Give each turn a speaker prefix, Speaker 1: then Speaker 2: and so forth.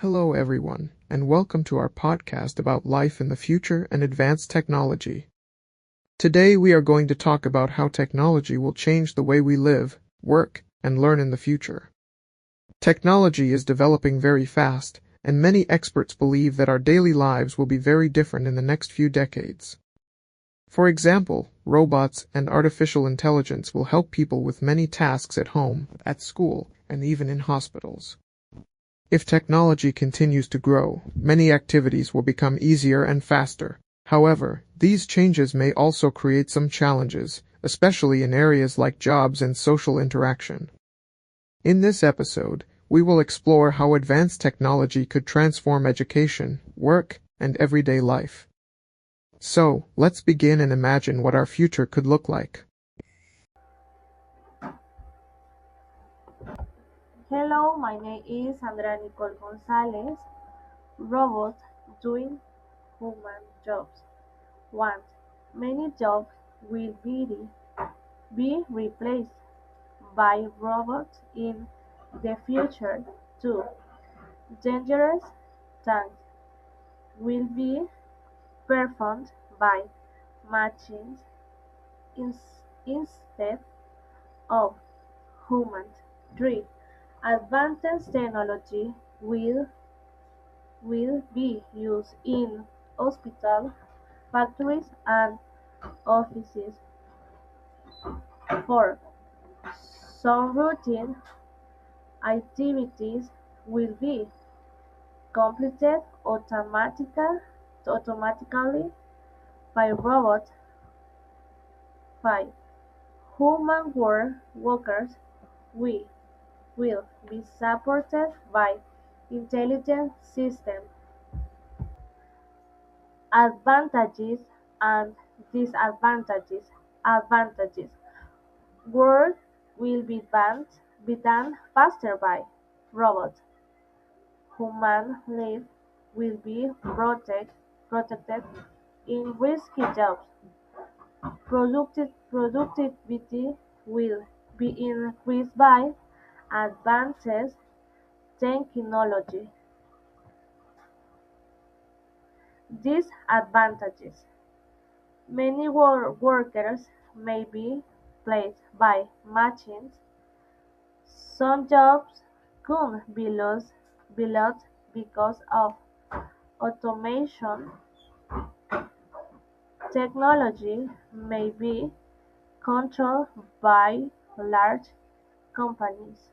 Speaker 1: Hello, everyone, and welcome to our podcast about life in the future and advanced technology. Today, we are going to talk about how technology will change the way we live, work, and learn in the future. Technology is developing very fast, and many experts believe that our daily lives will be very different in the next few decades. For example, robots and artificial intelligence will help people with many tasks at home, at school, and even in hospitals. If technology continues to grow, many activities will become easier and faster. However, these changes may also create some challenges, especially in areas like jobs and social interaction. In this episode, we will explore how advanced technology could transform education, work, and everyday life. So, let's begin and imagine what our future could look like.
Speaker 2: Hello, my name is Sandra Nicole Gonzalez. Robots doing human jobs. 1. Many jobs will be replaced by robots in the future. 2. Dangerous tasks will be performed by machines instead of humans. 3. Advanced technology will be used in hospitals, factories, and offices. 4. Some routine activities will be completed automatically by robots. 5. Human workers will will be supported by intelligent systems. Advantages and disadvantages. Advantages: work will be done faster by robots. Human life will be protected in risky jobs. Productivity will be increased by advances technology. Disadvantages: many workers may be placed by machines. Some jobs could be lost because of automation. Technology may be controlled by large companies.